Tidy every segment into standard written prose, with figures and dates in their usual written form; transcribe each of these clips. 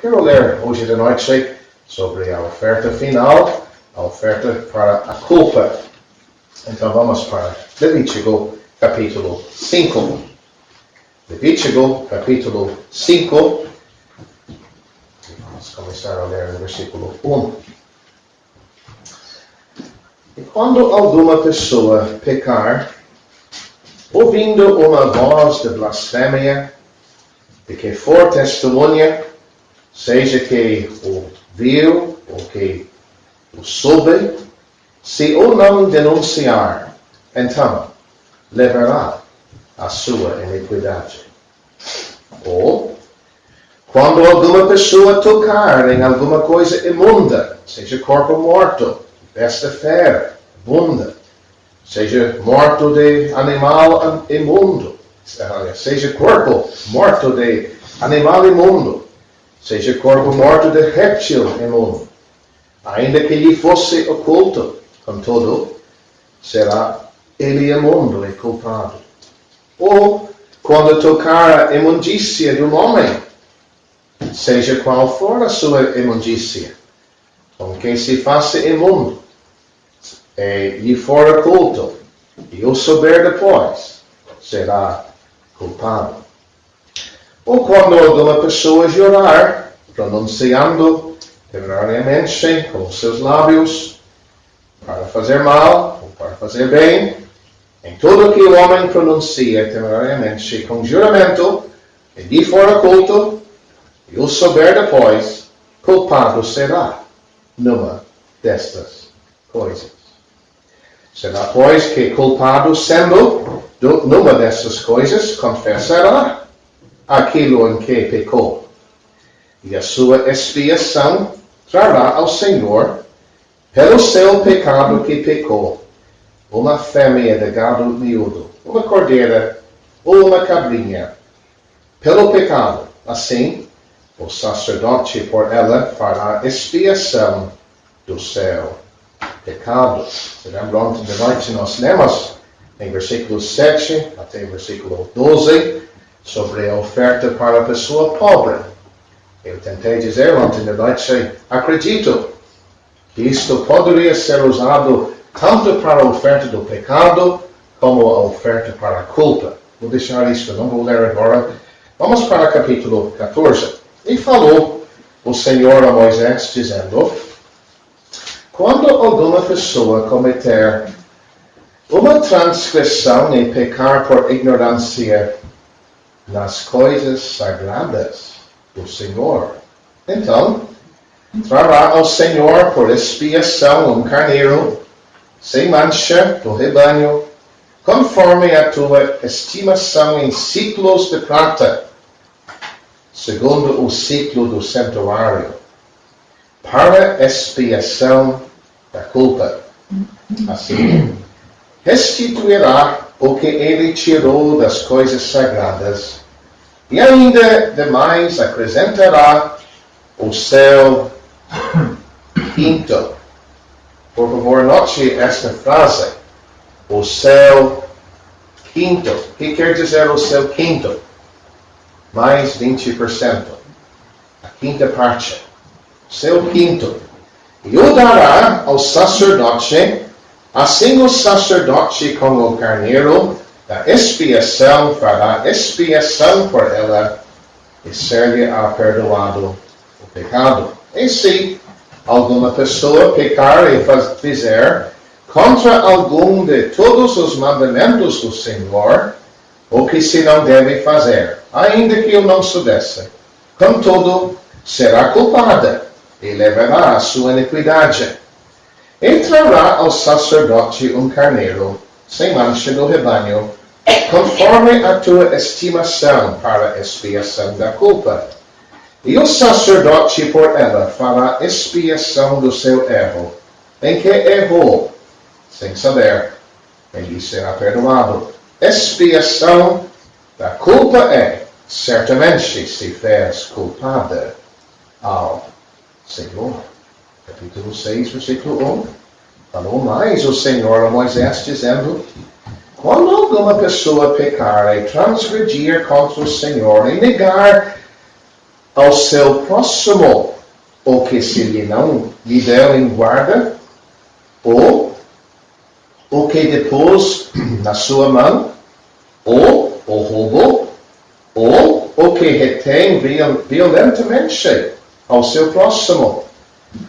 Quero ler hoje de noite sobre a oferta final, a oferta para a culpa. Então vamos para Levítico capítulo 5. Levítico capítulo 5. Vamos começar a ler no versículo 1. E quando alguma pessoa pecar, ouvindo uma voz de blasfêmia, de que for testemunha, seja que o viu ou que o soube, se o não denunciar, então levará a sua iniquidade. Ou, quando alguma pessoa tocar em alguma coisa imunda, seja corpo morto, besta fera, bunda, seja morto de animal imundo, seja corpo morto de animal imundo, seja corpo morto de réptil imundo, ainda que lhe fosse oculto, contudo, será ele imundo e culpado. Ou, quando tocar a imundícia de um homem, seja qual for a sua imundícia, com que se faça imundo, e lhe for oculto, e o souber depois, será culpado. Ou quando alguma pessoa jurar, pronunciando temerariamente com seus lábios, para fazer mal ou para fazer bem, em tudo que o homem pronuncia temerariamente com juramento, e lhe for oculto, e o souber depois, culpado será numa destas coisas. Será, pois, que culpado sendo numa destas coisas, confessará aquilo em que pecou, e a sua expiação trará ao Senhor, pelo seu pecado que pecou, uma fêmea de gado miúdo, uma cordeira ou uma cabrinha, pelo pecado. Assim, o sacerdote por ela fará expiação do seu pecado. Se lembram de noite nós lemos em versículo 7 até versículo 12 sobre a oferta para a pessoa pobre. Eu tentei dizer ontem de noite, acredito que isto poderia ser usado tanto para a oferta do pecado como a oferta para a culpa. Vou deixar isto, não vou ler agora. Vamos para o capítulo 14. E falou o Senhor a Moisés, dizendo: quando alguma pessoa cometer uma transgressão e pecar por ignorância nas coisas sagradas do Senhor, então trará ao Senhor por expiação um carneiro sem mancha do rebanho, conforme a tua estimação em ciclos de prata, segundo o ciclo do santuário, para expiação da culpa. Assim, restituirá o que ele tirou das coisas sagradas, e ainda demais acrescentará o seu quinto. Por favor, note esta frase, o seu quinto. O que quer dizer o seu quinto? Mais 20%. A quinta parte. Seu quinto. E o dará ao sacerdote. Assim o sacerdote com o carneiro da expiação fará expiação por ela, e ser-lhe-á perdoado o pecado. E se alguma pessoa pecar e fizer contra algum de todos os mandamentos do Senhor, o que se não deve fazer, ainda que o não soubesse, contudo, será culpada, e levará a sua iniquidade. E trará ao sacerdote um carneiro, sem mancha do rebanho, conforme a tua estimação para expiação da culpa. E o sacerdote por ela fará expiação do seu erro, em que errou, sem saber, e lhe será perdoado. Expiação da culpa é, certamente se fez culpada ao Senhor. Capítulo 6, versículo 1. Falou mais o Senhor a Moisés, dizendo: quando alguma pessoa pecar e transgredir contra o Senhor e negar ao seu próximo o que se lhe não lhe deu em guarda, ou o que depôs na sua mão, ou o roubou, ou o que retém violentamente ao seu próximo,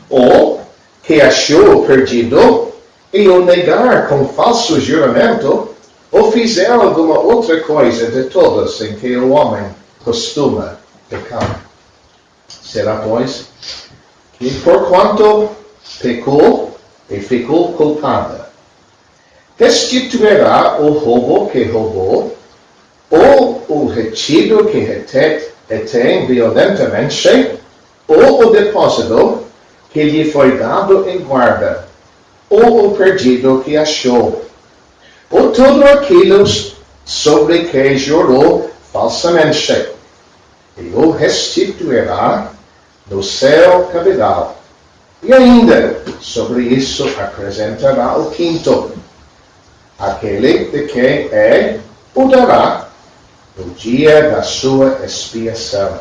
ou que achou perdido e o negar com falso juramento, ou fizer alguma outra coisa de todas em que o homem costuma pecar. Será, pois, que porquanto pecou e ficou culpada, restituirá o roubo que roubou, ou o retido que retém violentamente, ou o depósito que lhe foi dado em guarda, ou o perdido que achou, ou tudo aquilo sobre que jurou falsamente, e o restituirá no seu cabidal. E ainda, sobre isso acrescentará o quinto, aquele de que o dará no dia da sua expiação.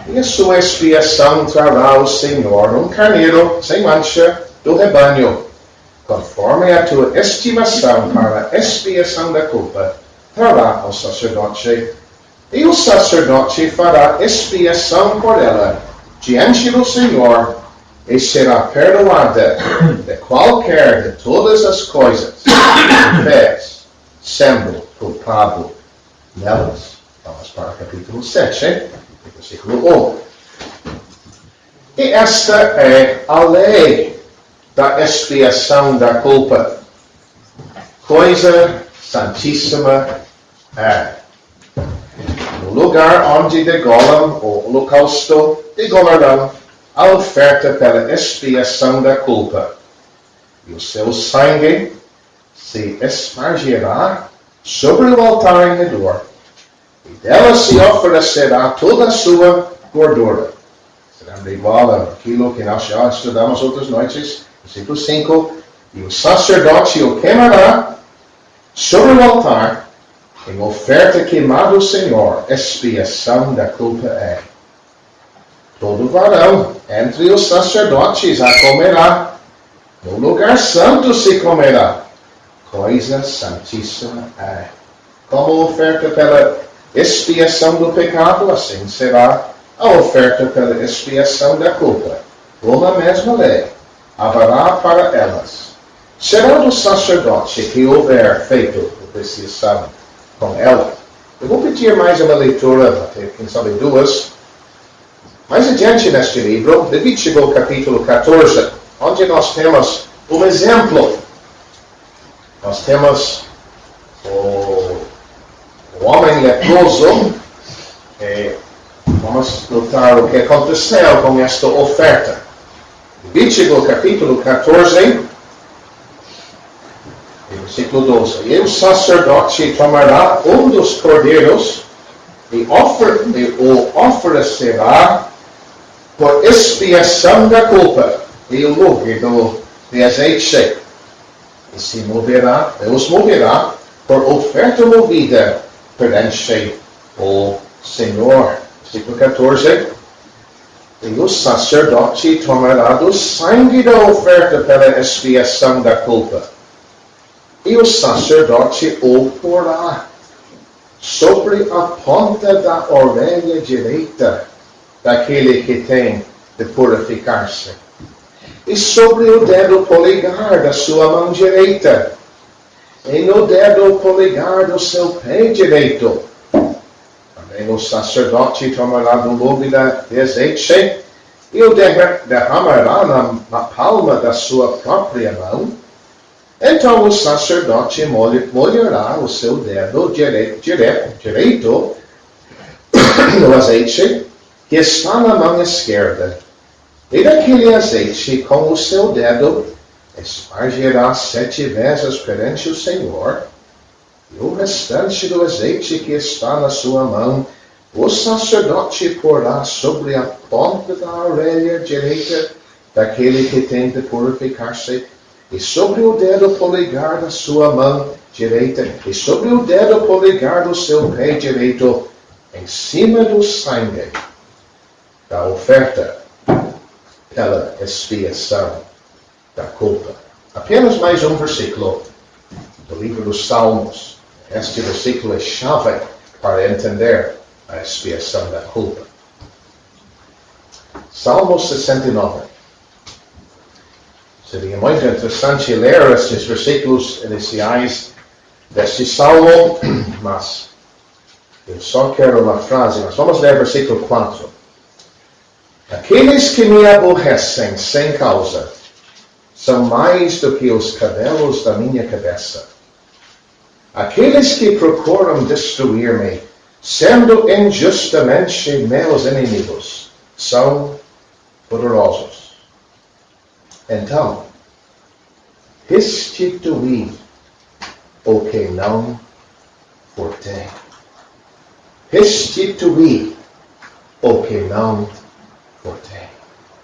E a sua expiação trará o Senhor um carneiro sem mancha do rebanho, conforme a tua estimação para a expiação da culpa, trará ao sacerdote. E o sacerdote fará expiação por ela diante do Senhor, e será perdoada de qualquer de todas as coisas que fez, sendo culpado nelas. Vamos para o capítulo 7, versículo 1. E esta é a lei da expiação da culpa. Coisa santíssima é. No lugar onde degolam o holocausto, degolarão a oferta pela expiação da culpa. E o seu sangue se espargirá sobre o altar em redor, e dela se oferecerá toda a sua gordura. Será igual àquilo que nós já estudamos outras noites, versículo 5. E o sacerdote o queimará sobre o altar, em oferta queimada ao Senhor, expiação da culpa é. Todo varão entre os sacerdotes a comerá, no lugar santo se comerá, coisa santíssima é. Como oferta pela expiação do pecado, assim será a oferta pela expiação da culpa. Uma mesma lei haverá para elas. Será do sacerdote que houver feito propiciação com ela. Eu vou pedir mais uma leitura, quem sabe duas. Mais adiante neste livro, Levítico capítulo 14, onde nós temos um exemplo. Nós temos o homem leproso. Vamos notar o que aconteceu com esta oferta. Levítico capítulo 14, versículo 12. E o sacerdote tomará um dos cordeiros e o oferecerá por expiação da culpa e o mover de azeite. E se moverá, os moverá por oferta movida perante o Senhor. Versículo 14. E o sacerdote tomará do sangue da oferta pela expiação da culpa. E o sacerdote o porá sobre a ponta da orelha direita daquele que tem de purificar-se, e sobre o dedo polegar da sua mão direita, e no dedo polegar do seu pé direito. Também o sacerdote tomará do lobo de azeite e o derramará na palma da sua própria mão. Então o sacerdote molhará o seu dedo direito no azeite que está na mão esquerda, e daquele azeite com o seu dedo espargirá 7 vezes perante o Senhor, e o restante do azeite que está na sua mão o sacerdote porá sobre a ponta da orelha direita daquele que tem de purificar-se, e sobre o dedo polegar da sua mão direita, e sobre o dedo polegar do seu pé direito, em cima do sangue. da oferta pela expiação da culpa. Apenas mais um versículo do livro dos Salmos. Este versículo é chave para entender a expiação da culpa. Salmo 69. Seria muito interessante ler estes versículos iniciais deste salmo, mas eu só quero uma frase. Mas vamos ler versículo 4. Aqueles que me aborrecem sem causa são mais do que os cabelos da minha cabeça. Aqueles que procuram destruir-me, sendo injustamente meus inimigos, são poderosos. Então, restituí o que não furtei. Restituí o que não furtei.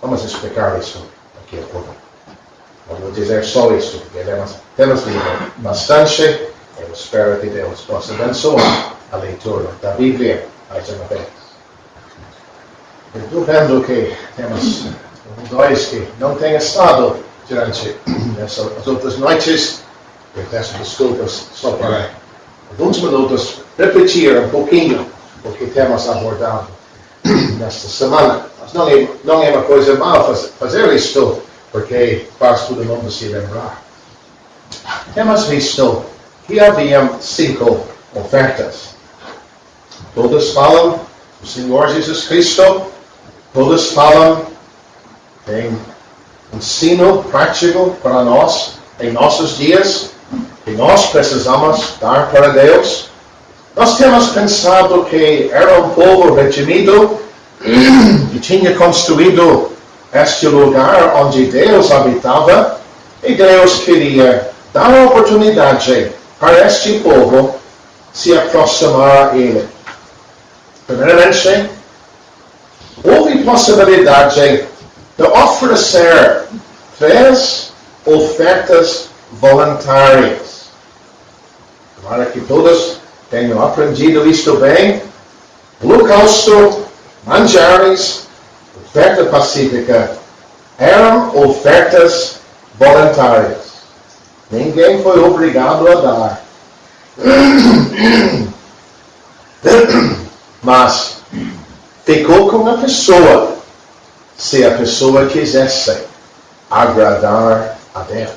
Vamos explicar isso aqui a pouco. Não vou dizer só isso, porque temos lido bastante. Eu espero que Deus possa abençoar a leitura da Bíblia mais uma vez. Eu estou vendo que temos dois que não têm estado durante as outras noites. Eu peço desculpas só para alguns minutos repetir um pouquinho o que temos abordado nesta semana. Mas não é uma coisa má fazer isto, porque faz todo mundo se lembrar. Temos visto que havia 5 ofertas. Todas falam do Senhor Jesus Cristo. Todas falam em ensino prático para nós em nossos dias, que nós precisamos dar para Deus. Nós temos pensado que era um povo redimido, que tinha construído este lugar onde Deus habitava, e Deus queria dar a oportunidade para este povo se aproximar a Ele. Primeiramente, houve possibilidade de oferecer 3 ofertas voluntárias. Para que todos tenham aprendido isto bem, holocausto, manjares, oferta pacífica, eram ofertas voluntárias. Ninguém foi obrigado a dar. Mas ficou com a pessoa, se a pessoa quisesse agradar a Deus.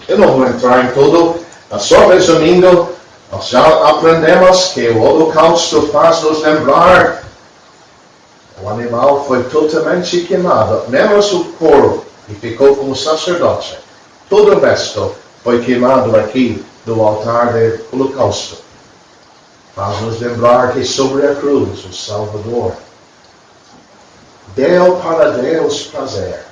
Eu não vou entrar em tudo, mas só resumindo, nós já aprendemos que o holocausto faz nos lembrar o animal foi totalmente queimado, menos o corpo, e ficou com o sacerdote. Todo o resto foi queimado aqui do altar do holocausto. Faz nos lembrar que sobre a cruz o Salvador deu para Deus prazer.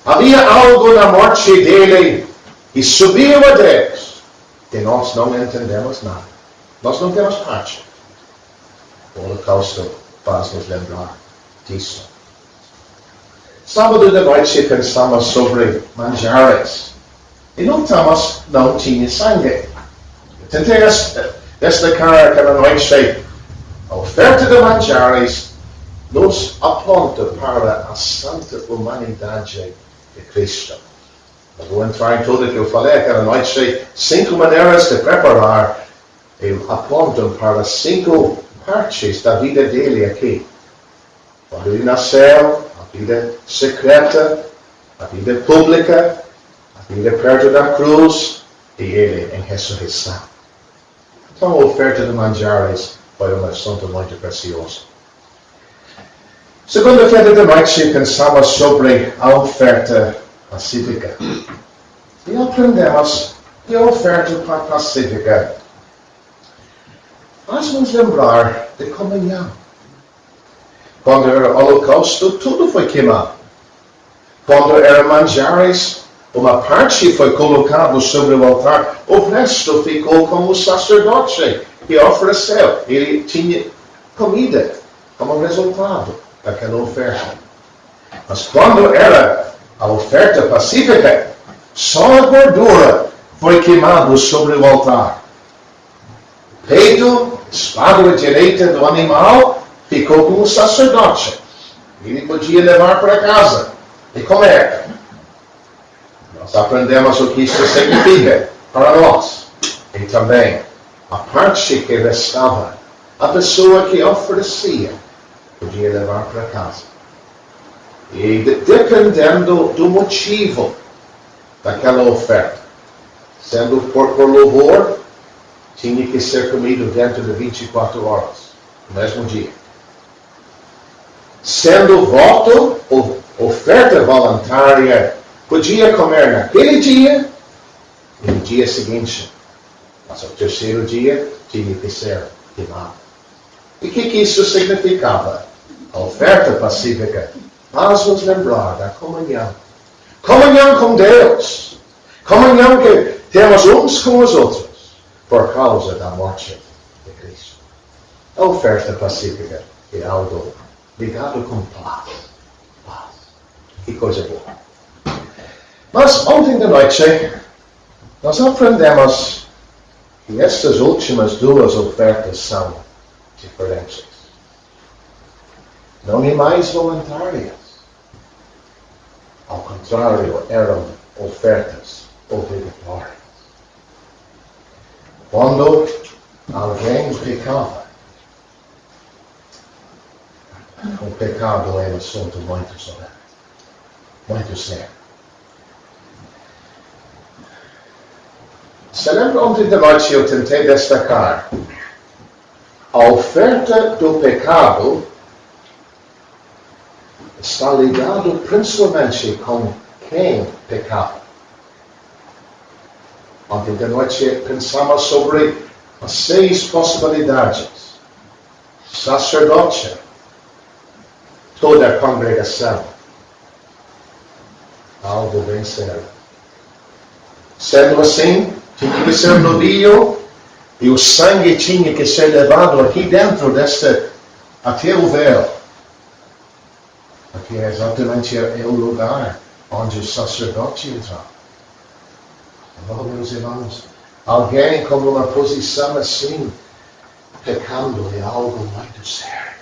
Havia algo na morte dele e subiu a Deus, que nós não entendemos nada. Nós não temos parte. O holocausto faz nos lembrar disso. Sábado de noite pensamos sobre manjares. E notamos não tinha sangue. Eu tentei destacar aquela noite a oferta de manjares nos aponta para a santa humanidade de Cristo. Eu vou entrar em tudo que eu falei aquela noite. 5 maneiras de preparar e apontam para 5 partes da vida dele aqui. Quando ele nasceu, a vida secreta, a vida pública, a vida perto da cruz e ele em ressurreição. Então a oferta de manjares foi um assunto muito precioso. Segunda-feira de noite pensamos sobre a oferta pacífica. E aprendemos que a oferta pacífica faz-nos lembrar de comunhão. Quando era holocausto, tudo foi queimado. Quando era manjares, uma parte foi colocada sobre o altar, o resto ficou com o sacerdote que ofereceu. Ele tinha comida como resultado daquela oferta. Mas quando era a oferta pacífica, só a gordura foi queimada sobre o altar. O peito, espádua direita do animal ficou com o sacerdote. Ele podia levar para casa e comer. Nós aprendemos o que isso significa para nós. E também a parte que restava, a pessoa que oferecia podia levar para casa. E dependendo do motivo daquela oferta, sendo por louvor, tinha que ser comido dentro de 24 horas, no mesmo dia. Sendo voto ou oferta voluntária, podia comer naquele dia e no dia seguinte. Mas o terceiro dia tinha que ser queimado. E o que isso significava? A oferta pacífica faz nos lembrar da comunhão. Comunhão com Deus. Comunhão que temos uns com os outros por causa da morte de Cristo. A oferta pacífica é algo ligado com paz. Paz. Que coisa boa. Mas ontem de noite, nós aprendemos que estas últimas duas ofertas são diferentes. Não é mais voluntárias. Ao contrário, eram ofertas obrigatórias. Quando alguém pecava, o pecado é um assunto muito sério. Muito sério. Se lembra ontem de noite eu tentei destacar a oferta do pecado está ligado principalmente com quem pecava. Ontem de noite pensamos sobre as 6 possibilidades. Sacerdote, toda a congregação. Algo bem sério. Sendo assim, tinha que ser novilho e o sangue tinha que ser levado aqui dentro até o véu. Aqui é exatamente o lugar onde o sacerdote entrava. Oh, meus irmãos, alguém com uma posição assim, pecando é algo muito sério.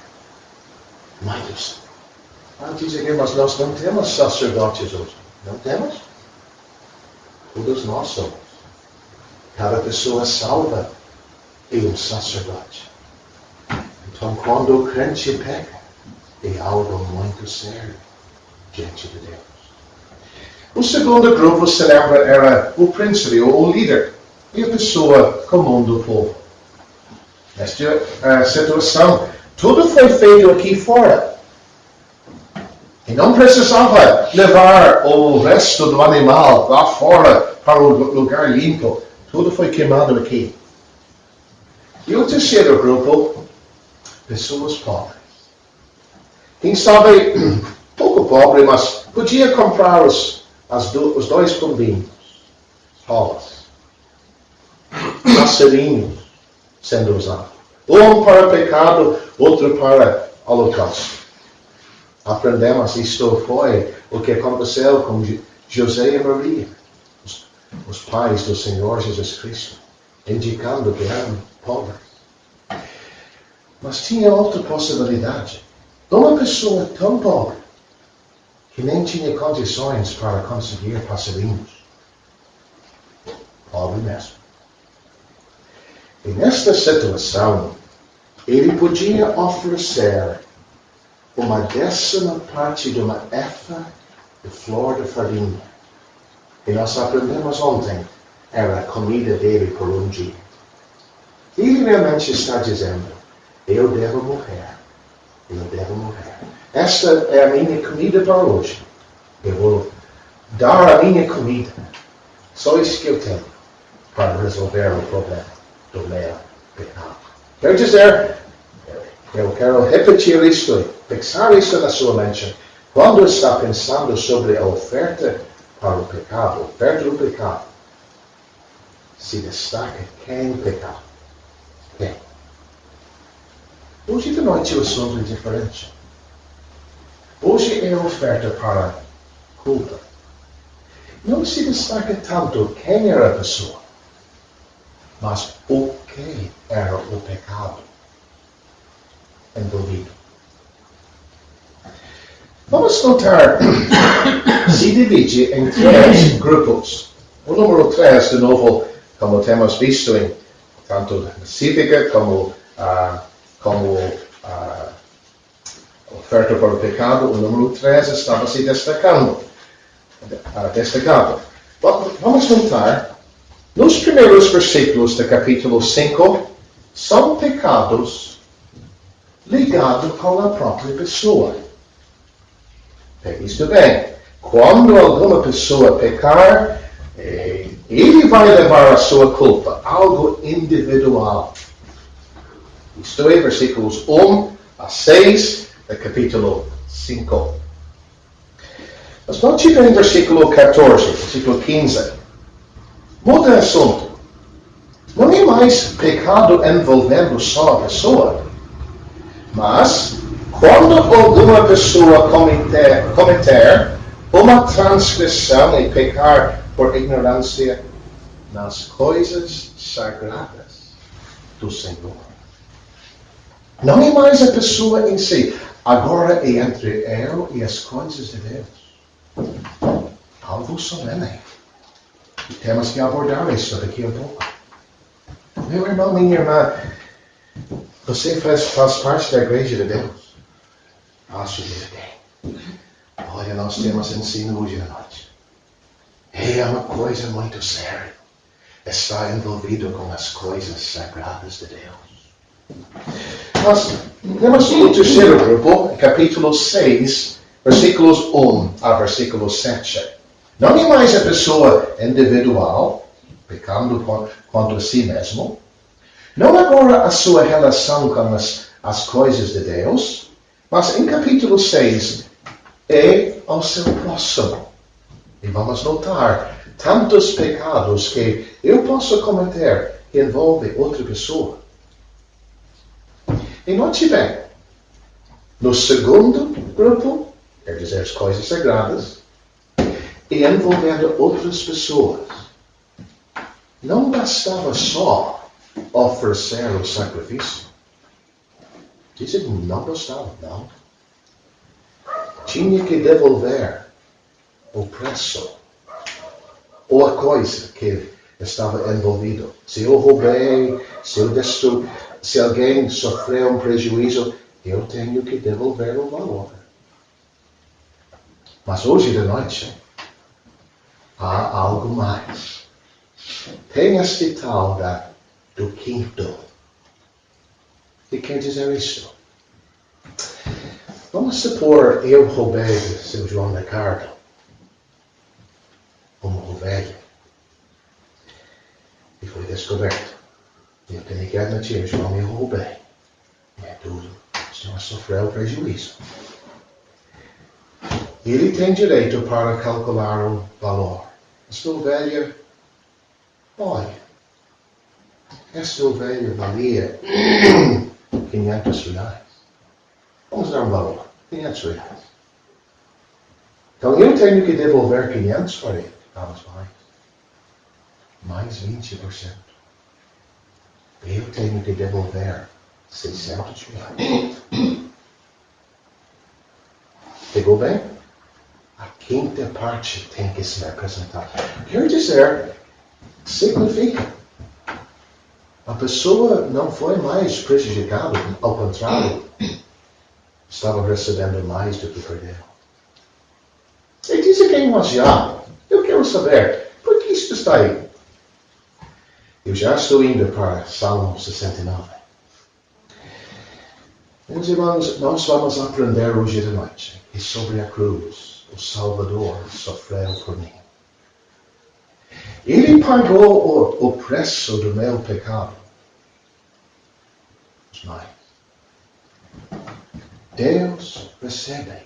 Muito sério. Dizem, mas nós não temos sacerdotes hoje. Não temos? Todos nós somos. Cada pessoa salva é um sacerdote. Então, quando o crente peca, é algo muito sério diante de Deus. O segundo grupo, se lembra, era o príncipe, ou o líder, e a pessoa comum do povo. Nesta situação, tudo foi feito aqui fora. E não precisava levar o resto do animal lá fora para o lugar limpo. Tudo foi queimado aqui. E o terceiro grupo, pessoas pobres. Quem sabe, pouco pobre, mas podia comprar os 2 pombinhos, rolas, passarinhos sendo usados. Um para pecado, outro para holocausto. Aprendemos, isto foi o que aconteceu com José e Maria, os pais do Senhor Jesus Cristo, indicando que eram pobres. Mas tinha outra possibilidade. Uma pessoa tão pobre que nem tinha condições para conseguir passarinhos. Pobre mesmo. E nesta situação, ele podia oferecer uma 10ª parte de uma efa de flor de farinha. E nós aprendemos ontem, era a comida dele por um dia. Ele realmente está dizendo, eu devo morrer. Eu devo morrer. Esta é a minha comida para hoje. Eu vou dar a minha comida. Só isso que eu tenho para resolver o problema do meu pecado. Quer dizer, eu quero repetir isto, fixar isso na sua mente. Quando está pensando sobre a oferta para o pecado, oferta do pecado, se destaca quem pecava. Quem? Hoje de noite o assunto é diferente. Hoje é a oferta para culpa. Não se destaca tanto quem era a pessoa, mas o que era o pecado envolvido. Vamos notar, se divide em 3 grupos. O número 3, de novo, como temos visto em tanto cívica como oferta para o pecado, o número 3 estava se destacado. Vamos notar, nos primeiros versículos do capítulo 5, são pecados ligados com a própria pessoa. Pegue isto bem. Quando alguma pessoa pecar, ele vai levar a sua culpa, algo individual. Isto é, versículos 1 a 6 do capítulo 5. Mas não tive em versículo 14, versículo 15. Muda assunto. Não é mais pecado envolvendo só a pessoa, mas quando alguma pessoa cometer uma transgressão e pecar por ignorância nas coisas sagradas do Senhor. Não é mais a pessoa em si, agora é entre ela e as coisas de Deus. Algo solene. E temos que abordar isso daqui a pouco. Meu irmão, minha irmã, você faz parte da igreja de Deus. Acho que tem. Olha, nós temos ensino hoje à noite. É uma coisa muito séria. Está envolvido com as coisas sagradas de Deus. Nós temos o terceiro grupo, capítulo 6, versículos 1 a versículo 7. Não é mais a pessoa individual, pecando contra si mesmo. Não agora a sua relação com as coisas de Deus, mas em capítulo 6 é ao seu próximo. E vamos notar tantos pecados que eu posso cometer que envolvem outra pessoa. E note bem, no segundo grupo, quer dizer as coisas sagradas, e envolvendo outras pessoas. Não bastava só oferecer o sacrifício. Dizem que não bastava, não. Tinha que devolver o preço ou a coisa que estava envolvido. Se eu roubei, se alguém sofreu um prejuízo, eu tenho que devolver o valor. Mas hoje de noite, há algo mais. Tem este tal do quinto. O que quer dizer isso? Vamos supor eu roubei do seu João Ricardo uma ovelha e foi descoberto. Eu tenho que admitir, João, eu roubei. É tudo. O senhor sofreu prejuízo. Ele tem direito para calcular o valor. Esta ovelha, olha, esta ovelha valia R$500. Vamos dar um valor, R$500. Então eu tenho que devolver 500 para ele. Vamos mais 20%. Eu tenho que devolver R$600. Pegou bem? A quinta parte tem que ser apresentada. Quer dizer, significa, a pessoa não foi mais prejudicada, ao contrário, estava recebendo mais do que perdeu. E diz aqui em já, eu quero saber, por que isso está aí? Eu já estou indo para Salmo 69. Meus irmãos, nós vamos aprender hoje de noite e sobre a cruz, o Salvador sofreu por mim. Ele pagou o preço do meu pecado. Mas Deus recebe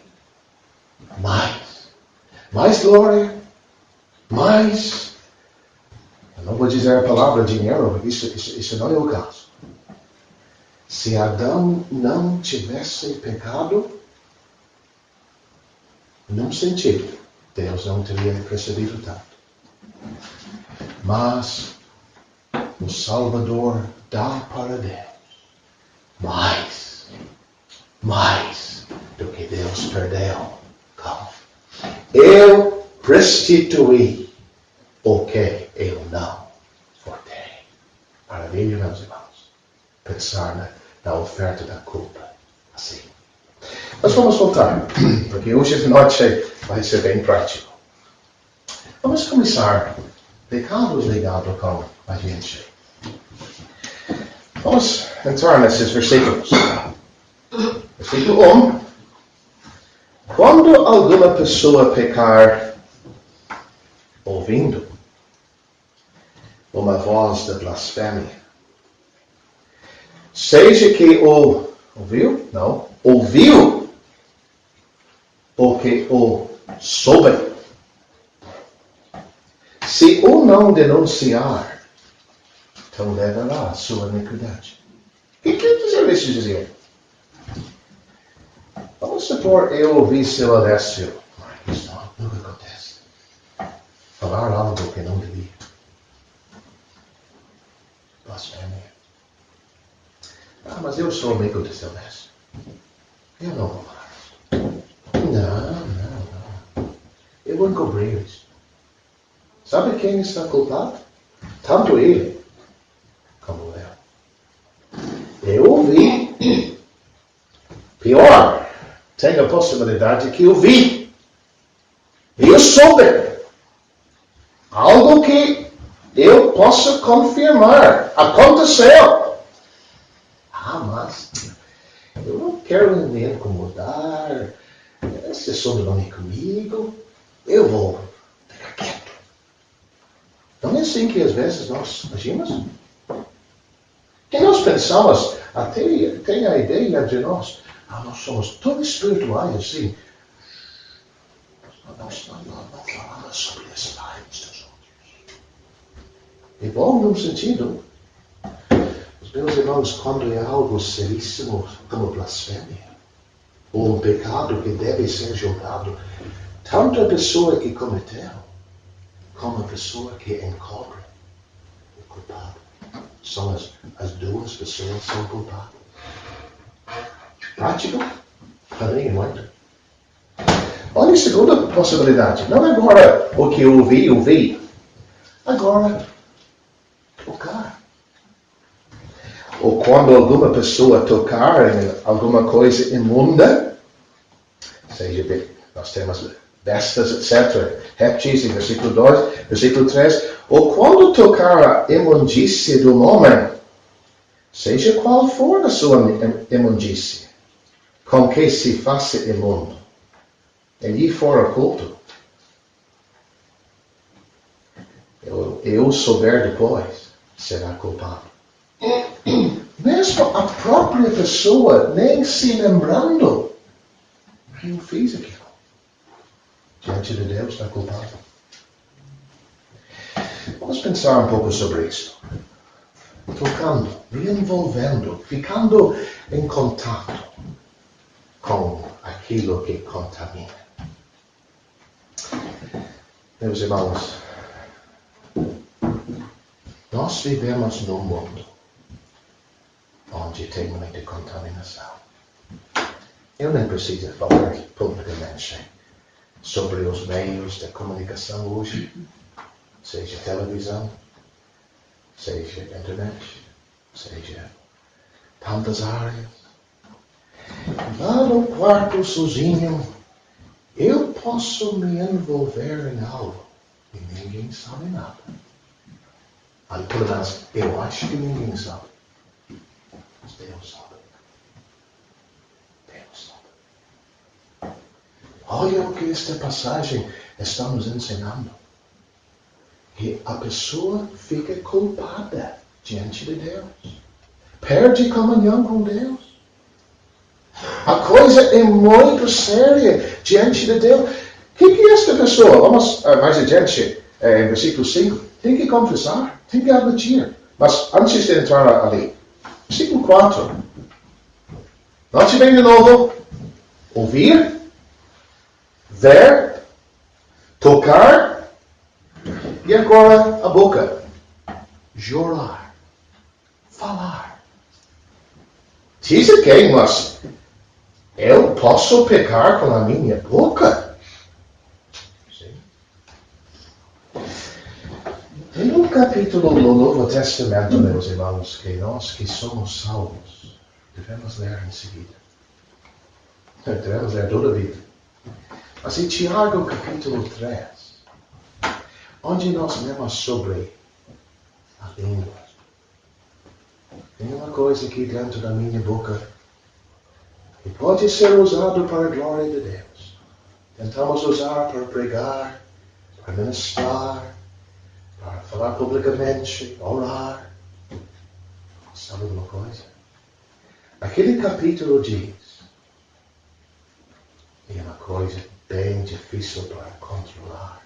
mais glória, mais. Eu não vou dizer a palavra dinheiro, porque isso não é o caso. Se Adão não tivesse pecado, num sentido, Deus não teria recebido tanto. Mas o Salvador dá para Deus mais do que Deus perdeu. eu restituí o que eu não cortei. Maravilha, meus irmãos, pensar na oferta da culpa assim. Mas vamos voltar, porque hoje de noite vai ser bem prático. Vamos começar pecados ligados com a gente. Vamos entrar nesses versículos. Versículo 1. Quando alguma pessoa pecar ouvindo uma voz de blasfêmia, seja que ouviu ou que o soube, se o não denunciar, então levará a sua iniquidade. O que quer dizer isso? Vamos supor eu ouvi Silvestre. Isso nunca acontece. Falar algo que não devia. Blasfêmia. Mas eu sou amigo de Silvestre. Eu não vou falar isso. Não. Eu vou encobrir isso. Sabe quem está culpado? Tanto ele como eu. Eu ouvi. Pior, tem a possibilidade que eu vi. Eu soube. Algo que eu posso confirmar. Aconteceu. Mas eu não quero me incomodar. Esse assunto não é comigo. Eu vou ficar quieto. Não é assim que às vezes nós agimos? Que nós pensamos, até tem a ideia de nós somos tão espirituais assim. Não falamos sobre as falhas dos outros. É bom num sentido. Os meus irmãos, quando é algo seríssimo como blasfêmia, ou um pecado que deve ser julgado, tanto a pessoa que cometeu, como a pessoa que encobre o culpado. São as duas pessoas que são culpadas. Prático? Para mim, muito. Olha a segunda possibilidade. Não agora o que eu ouvi. Agora, tocar. Ou quando alguma pessoa tocar em alguma coisa imunda, seja, nós temos bestas, etc. Répteis, em versículo 2, versículo 3. Ou quando tocar a imundície do homem, seja qual for a sua imundície, com que se faça imundo, e lhe for oculto, eu souber depois, será culpado. Mesmo a própria pessoa nem se lembrando que eu fiz aquilo. Diante de Deus está culpado. Vamos pensar um pouco sobre isso. Tocando, me envolvendo, ficando em contato com aquilo que contamina. Meus irmãos, nós vivemos num mundo onde tem muita contaminação. Eu nem preciso falar publicamente sobre os meios de comunicação hoje, seja televisão, seja internet, seja tantas áreas. Lá no quarto sozinho, eu posso me envolver em algo e ninguém sabe nada. Pelo menos eu acho que ninguém sabe. Mas Deus sabe. Deus sabe. Olha o que esta passagem está nos ensinando. Que a pessoa fica culpada diante de Deus. Perde comunhão com Deus. A coisa é muito séria diante de Deus. O que esta pessoa, vamos mais adiante, em versículo 5, tem que confessar, tem que admitir. Mas antes de entrar ali, versículo 4. Note bem de novo. Ouvir, ver, tocar, e agora a boca. Jurar, falar. Diz quem, mas eu posso pecar com a minha boca? capítulo do Novo Testamento, meus irmãos, que nós que somos salvos, devemos ler em seguida. Devemos ler toda a Bíblia. Mas em Tiago, capítulo 3, onde nós lemos sobre a língua. Tem uma coisa aqui dentro da minha boca que pode ser usado para a glória de Deus. Tentamos usar para pregar, para ministrar, para falar publicamente, orar. Sabe uma coisa? Aquele capítulo diz, é uma coisa bem difícil para controlar.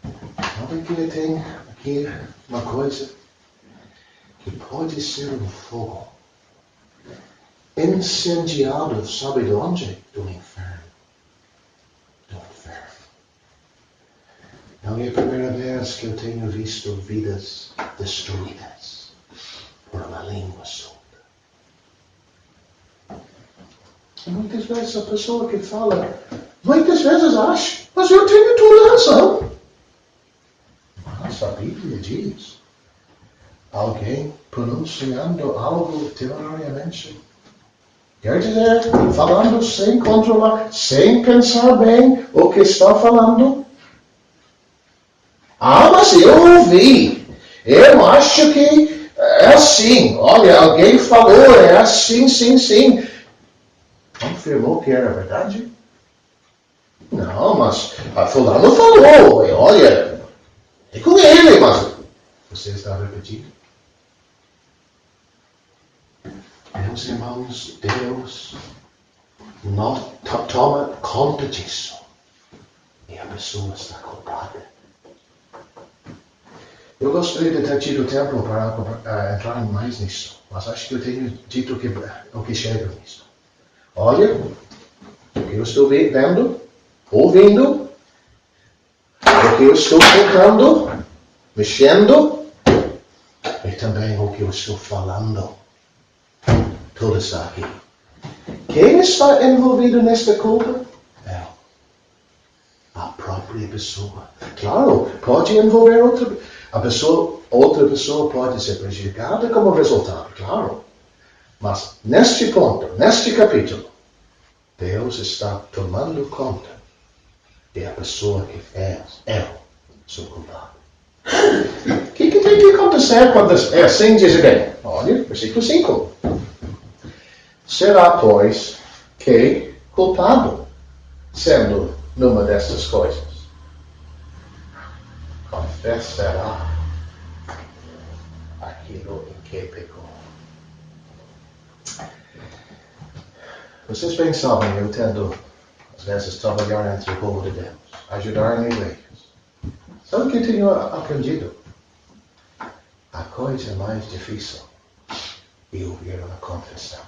Sabe que tem aqui uma coisa que pode ser um fogo incendiado, sabe de onde? Do inferno. Do inferno. Não é a primeira vez que eu tenho visto vidas destruídas por uma língua solta. E muitas vezes a pessoa que fala, muitas vezes acha, mas eu tenho toda a razão. Mas a Bíblia diz, alguém pronunciando algo temerariamente, quer dizer, falando sem controlar, sem pensar bem o que está falando. Ah, mas eu ouvi. Eu acho que é assim. Olha, alguém falou, é assim, sim. Confirmou que era verdade? Não, mas a fulano falou. Olha, é com ele, mas você está repetindo? Meus irmãos, Deus não toma conta disso. E a pessoa está culpada. Eu gostaria de ter tido tempo para entrar mais nisso. Mas acho que eu tenho dito o que chega nisso. Olha, o que eu estou vendo, ouvindo, o que eu estou tocando, mexendo, e também o que eu estou falando. Tudo está aqui. Quem está envolvido nesta culpa? A própria pessoa. Claro, pode envolver outra pessoa pode ser prejudicada como resultado, claro. Mas neste ponto, neste capítulo, Deus está tomando conta de a pessoa que fez seu culpado. O que tem que acontecer quando é assim diz bem? Olha, versículo 5. Será, pois, que culpado, sendo numa destas coisas? Confessará aquilo em que pecou. Vocês bem sabem, eu tento, às vezes, trabalhar entre o povo de Deus, ajudar em igrejas. Sabe o que eu tenho aprendido? A coisa mais difícil é ouvir uma confissão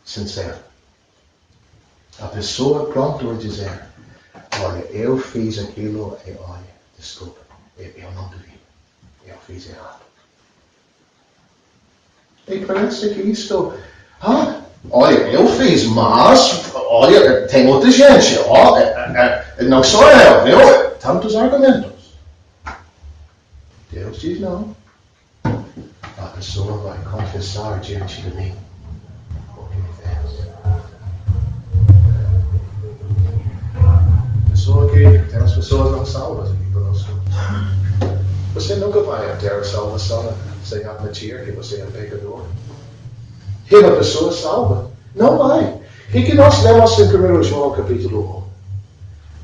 sincera. A pessoa pronta a dizer, olha, eu fiz aquilo e olha, desculpa, eu não devia, eu fiz errado. E parece que isto, olha, eu fiz, mas, olha, tem outra gente, não sou eu, tantos argumentos. Deus diz não. A pessoa vai confessar diante de mim o que ele fez. Tem as pessoas não salvas aqui conosco. Você nunca vai ter a salvação sem admitir que você é pecador. E uma pessoa salva? Não vai. O que nós lemos em 1 João capítulo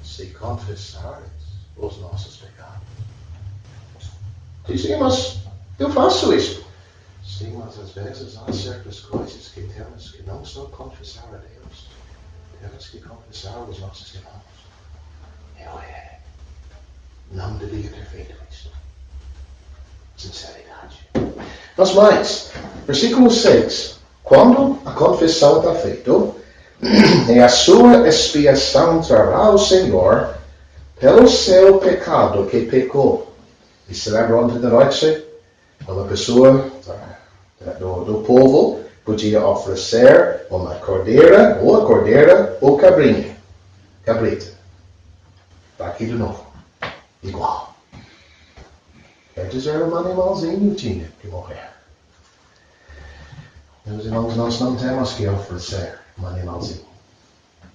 1? Se confessares os nossos pecados. Dizem, mas eu faço isso. Sim, mas às vezes há certas coisas que temos que não só confessar a Deus, temos que confessar aos nossos irmãos. Eu não devia ter feito isso. Sinceridade. Mas mais, versículo 6. Quando a confissão está feita, e a sua expiação trará ao Senhor pelo seu pecado que pecou. E se lembra ontem da noite, uma pessoa do povo podia oferecer uma cordeira ou cabrinha. cabrita. Tá aqui de novo. Igual. Quer dizer, um animalzinho tinha que morrer. Meus irmãos, nós não temos que oferecer um animalzinho.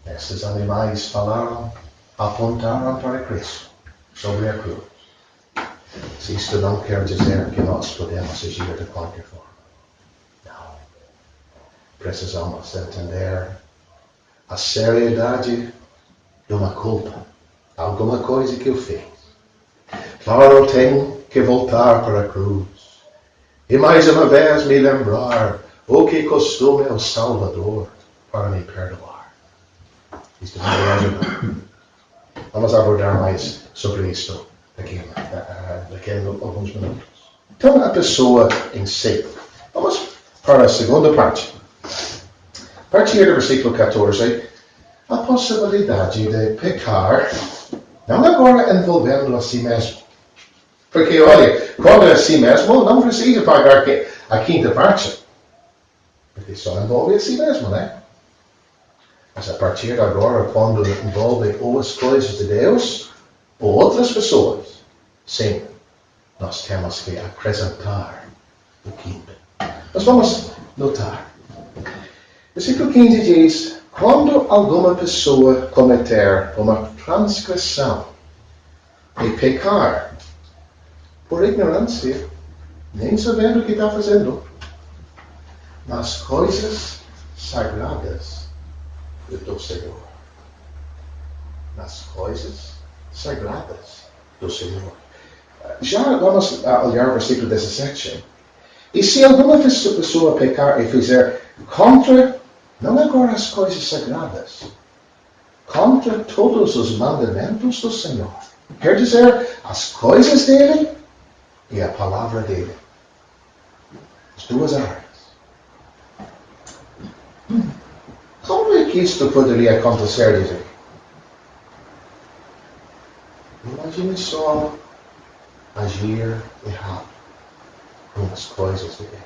Esses animais falaram, apontaram para Cristo, sobre a cruz. Se isto não quer dizer que nós podemos agir de qualquer forma. Não. Precisamos entender a seriedade de uma culpa. Alguma coisa que eu fiz. Claro, eu tenho que voltar para a cruz. E mais uma vez me lembrar o que custou meu Salvador para me perdoar. Isto vai me ajudar. Vamos abordar mais sobre isto daqui a alguns minutos. Então, a pessoa em si. Vamos para a segunda parte. A partir do versículo 14, a possibilidade de pecar, não agora envolvendo a si mesmo. Porque, olha, quando é a si mesmo, não precisa pagar a quinta parte. Porque só envolve a si mesmo, né? Mas a partir de agora, quando envolve ou as coisas de Deus, ou outras pessoas, sim, nós temos que apresentar o quinto. Mas vamos notar. Versículo 15 diz, quando alguma pessoa cometer uma transgressão e pecar, por ignorância, nem sabendo o que está fazendo, nas coisas sagradas do Senhor. Nas coisas sagradas do Senhor. Já vamos olhar o versículo 17. E se alguma pessoa pecar e fizer contra, não agora as coisas sagradas, contra todos os mandamentos do Senhor. Quer dizer, as coisas dele e a palavra dele. As duas áreas. Como é que isto poderia acontecer, dizer? Imagine só agir errado com as coisas de Deus.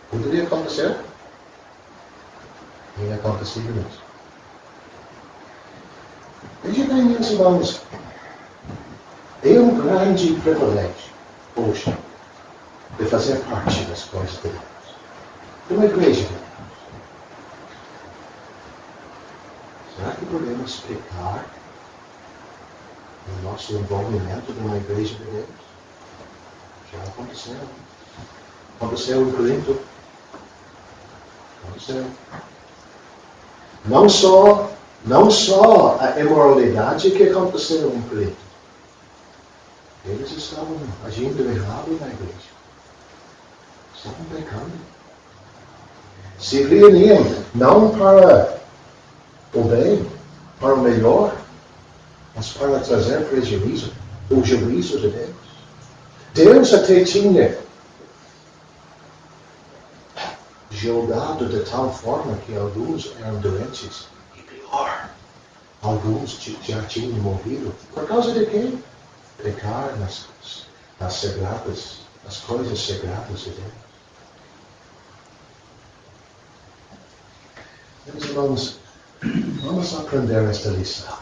Poderia acontecer? Tem acontecido mesmo. Veja bem, meus irmãos, é um grande privilégio hoje de fazer parte das coisas de Deus. De uma igreja de Deus. Será que podemos pecar no nosso envolvimento de uma igreja de Deus? Já aconteceu. Aconteceu em Corinto. Aconteceu. Não só a imoralidade que aconteceu em Corinto. Eles estavam agindo errado na igreja. Estavam pecando. Se reuniam não para o bem, para o melhor, mas para trazer prejuízo, o juízo de Deus. Deus até tinha julgado de tal forma que alguns eram doentes e pior, alguns já tinham morrido. Por causa de quê? Pecar nas sagradas, nas coisas sagradas de Deus. Meus irmãos, vamos aprender esta lição.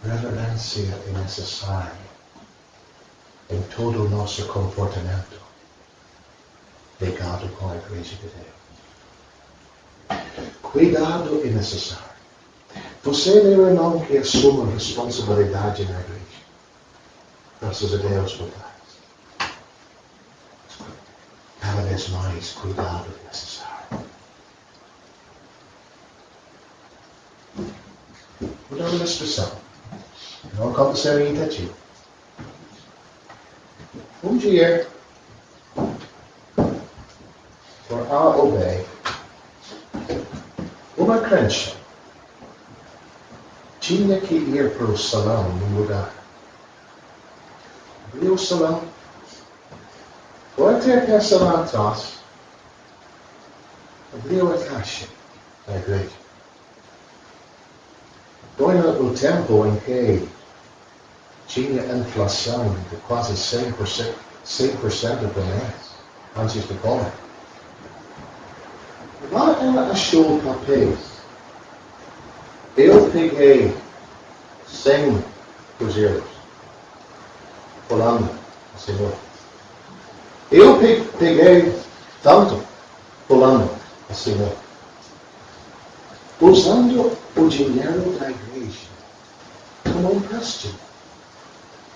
Reverência é necessária em todo o nosso comportamento ligado com a igreja de Deus. Cuidado é necessário. Você, meu irmão, que assume a responsabilidade na igreja. Graças a Deus por trás. Cada vez mais cuidado é necessário. Vou dar uma expressão. Não aconteceu em Itatiba. Um dia, por A ou B, uma crente tinha que ir para o salão num lugar. Abriu o salão, foi até a peça lá atrás, abriu a caixa da igreja. Foi no tempo em que tinha inflação de quase 100% por mês, antes de Covid. Lá ela achou papéis. Eu peguei 100 cruzeiros. Falando, Senhor. Eu peguei tanto. Falando, Senhor. Usando o dinheiro da igreja como empréstimo.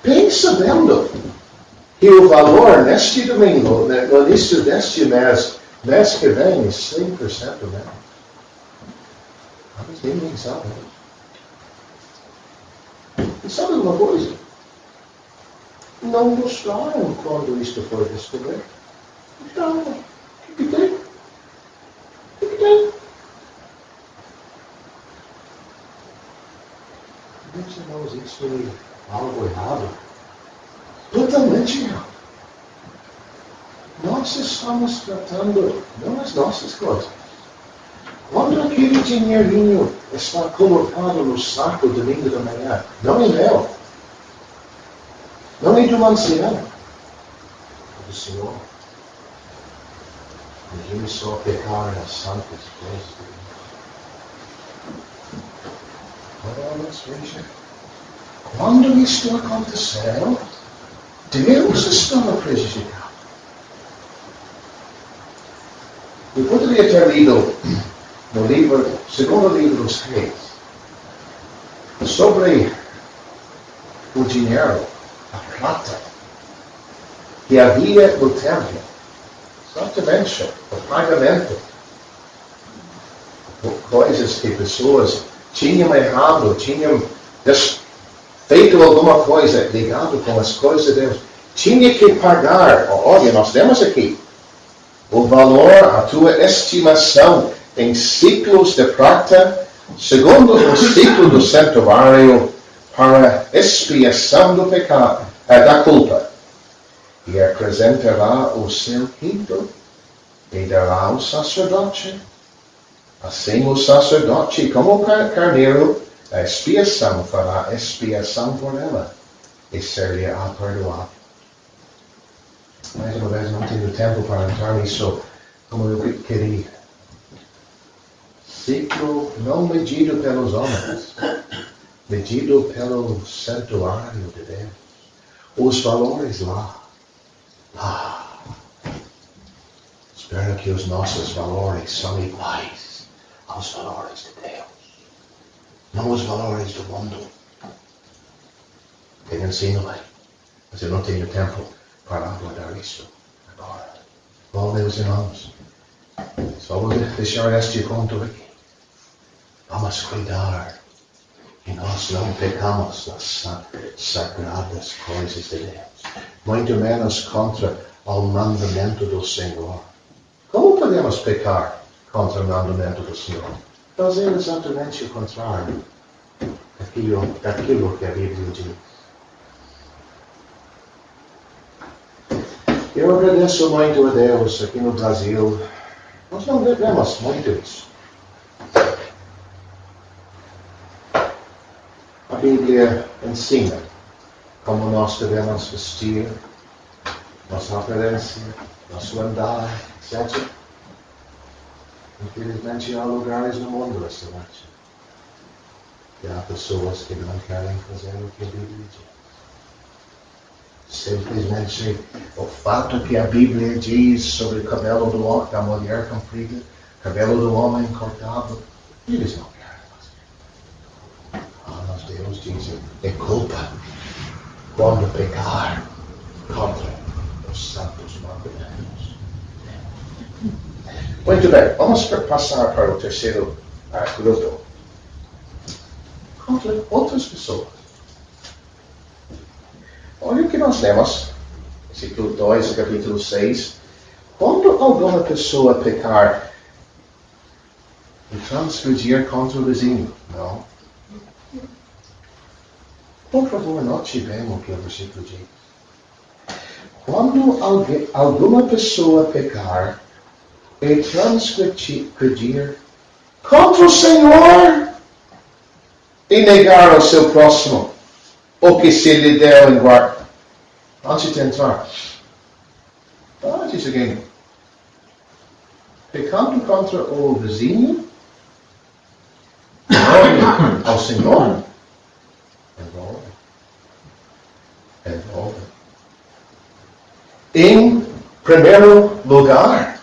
Pensa vendo que o valor neste domingo, no início deste mês que vem, é 100% mesmo. Mas ninguém sabe. E sabe uma coisa? Não mostraram quando isto foi descoberto. Então, o que tem? O que tem? Nós isso é algo errado. Totalmente errado. Nós estamos tratando não as nossas coisas. Quando aquele dinheirinho está colocado no saco domingo da manhã, não é meu. Não é do ancião. É do Senhor. Ninguém só pecar nas santas coisas de Deus. Veja. Quando isto aconteceu, Deus estava prejudicado. Eu poderia ter lido no livro, segundo livro dos Reis, sobre o dinheiro, a prata, que havia no templo, exatamente o pagamento, coisas que pessoas tinham errado, tinham feito alguma coisa ligado com as coisas de Deus, tinha que pagar. Olha, nós temos aqui o valor, a tua estimação em ciclos de prata, segundo o ciclo do santuário, para expiação do pecado, da culpa. E apresentará o seu quinto e dará ao sacerdote. Assim o sacerdote, como carneiro, a expiação fará expiação por ela e ser-lhe-á perdoado. Mais uma vez, não tenho tempo para entrar nisso como eu queria. Ciclo não medido pelos homens, medido pelo santuário de Deus. Os valores lá. Espero que os nossos valores são iguais aos valores de Deus. Não os valores do mundo. Tem ensino aí, mas eu não tenho tempo para abordar isso agora. Bom, meus irmãos, só vou deixar este ponto aqui. Vamos cuidar que nós não pecamos nas sagradas coisas de Deus. Muito menos contra o mandamento do Senhor. Como podemos pecar contra o mandamento do Senhor? Fazer exatamente o contrário daquilo que a Bíblia diz. Eu agradeço muito a Deus aqui no Brasil. Nós não vivemos muito isso. A Bíblia ensina como nós devemos vestir, nossa aparência, nosso andar, etc. Infelizmente há lugares no mundo esta noite. E há pessoas que não querem fazer o que a Bíblia diz. Simplesmente o fato que a Bíblia diz sobre o cabelo da mulher comprida, cabelo do homem cortado, eles não querem fazer. Mas Deus diz, é culpa quando pecar contra os santos mandamentos. Muito bem, vamos passar para o terceiro grupo. Contra outras pessoas. Olha o que nós temos, versículo 2, capítulo 6. Quando alguma pessoa pecar e transgredir contra o vizinho, não. Por favor, note bem o que o versículo diz. Quando alguma pessoa pecar e transgredir contra o Senhor e negar ao seu próximo o que se lhe deu em guarda. Antes de entrar, diz alguém, pecando contra o vizinho, não ao Senhor, envolve. Em primeiro lugar,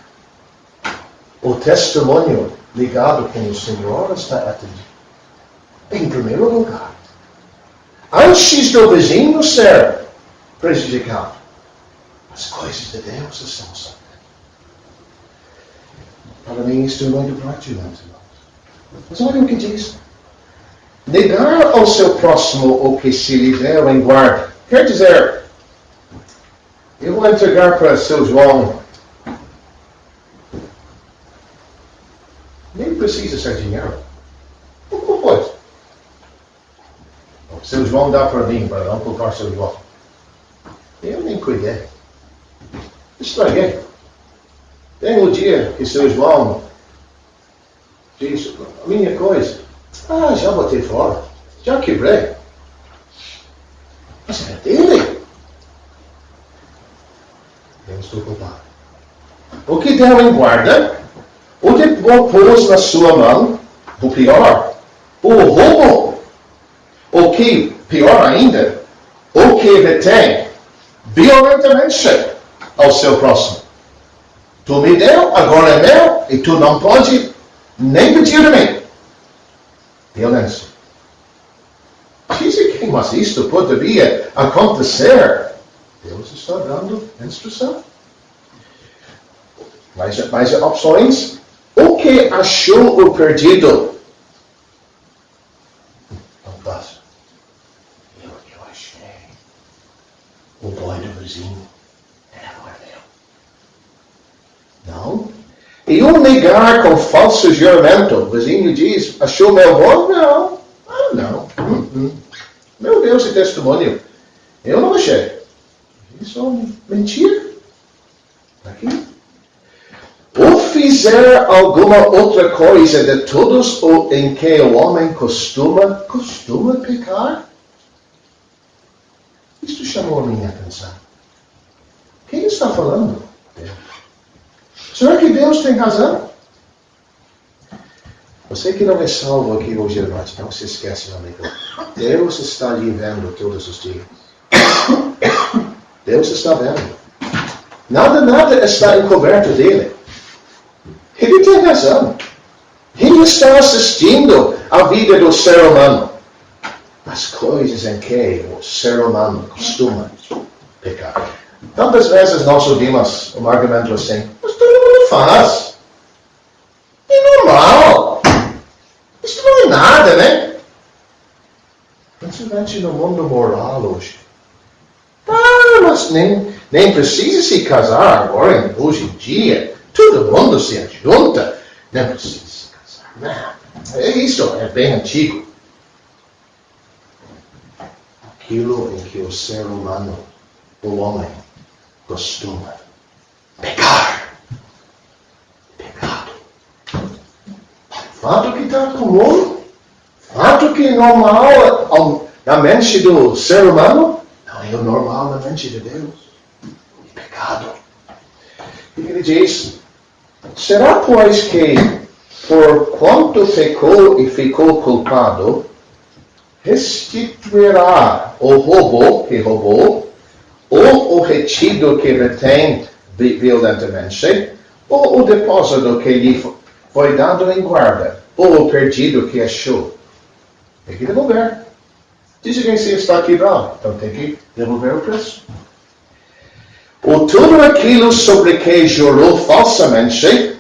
o testemunho ligado com o Senhor está atendido. Em primeiro lugar. Antes do vizinho ser prejudicado, as coisas de Deus estão sabendo. Para mim, isto é muito prático, irmãos. Mas olha o que diz. Negar ao seu próximo o que se lhe deu em guarda. Quer dizer, eu vou entregar para seu João. Nem precisa ser dinheiro. Como pode? O seu João dá para mim, para não culpar seu João. Eu nem cuidei. Estraguei. Tem um dia que seu João diz, a minha coisa, já botei fora, já quebrei. Mas é dele. Eu estou culpado. O que deu em guarda, o que pôs na sua mão, o pior, o roubo, o que, pior ainda, o que retém violentamente ao seu próximo. Tu me deu, agora é meu, e tu não pode nem pedir de mim. Violência. Dizem que, mas isto poderia acontecer. Deus está dando instrução. Mais opções. O que achou o perdido? Não faço. Eu achei. O boi do vizinho. Não é meu. Não. E o negar com falso juramento. O vizinho diz, achou meu boi? Não. Não. Meu Deus, é testemunho. Eu não achei. Isso é mentira. Aqui. Ou fizer alguma outra coisa de todos em que o homem costuma pecar? Isto chamou a minha atenção. Quem está falando? Deus. Será que Deus tem razão? Você que não é salvo aqui hoje à noite, não se esqueça, amigo. Deus está lhe vendo todos os dias. Deus está vendo. Nada está encoberto dele. Ele tem razão. Ele está assistindo à vida do ser humano. As coisas em que o ser humano costuma pecar. Tantas vezes nós ouvimos um argumento assim, mas todo mundo faz. É normal. Isso não é nada, né? Principalmente no mundo moral hoje. Mas nem precisa se casar agora, hoje em dia. Todo mundo se ajunta. Não precisa se casar. Não. Isso é bem antigo. Aquilo em que o ser humano, o homem, costuma pecar. Pecado. Fato que está comum. Fato que é normal na mente do ser humano. Não é o normal na mente de Deus. Pecado. E ele diz, será pois que, por quanto pecou e ficou culpado, restituirá o roubo que roubou, ou o retido que retém violentamente, ou o depósito que lhe foi dado em guarda, ou o perdido que achou? Tem que devolver. Diz que se está quebrado, então tem que devolver o preço. Ou tudo aquilo sobre que jurou falsamente,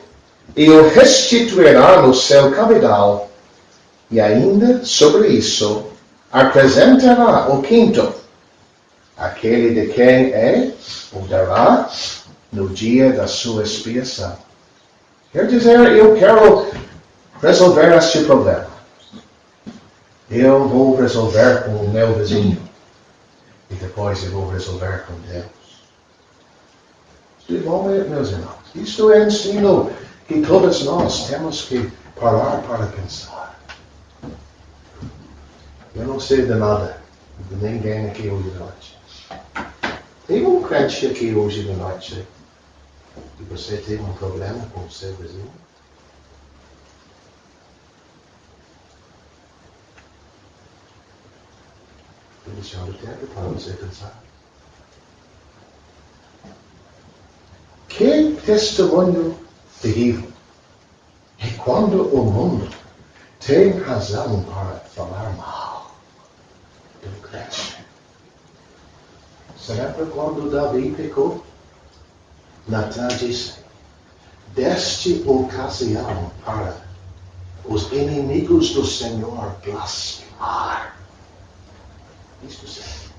e o restituirá no seu capital, e ainda sobre isso acrescentará o quinto, aquele de quem o dará no dia da sua expiação. Quer dizer, eu quero resolver este problema. Eu vou resolver com o meu vizinho. E depois eu vou resolver com Deus. Isto é bom, meus irmãos. Isto é ensino que todos nós temos que parar para pensar. Eu não sei de nada, de ninguém aqui hoje de noite. Tem um crente aqui hoje de noite E você tem um problema com o seu vizinho? Eu deixo o tempo para você pensar. Que testemunho terrível é quando o mundo tem razão para falar mal do crente. Será que quando Davi pecou? Natan disse, deste ocasião para os inimigos do Senhor blasfemar. Isto sim.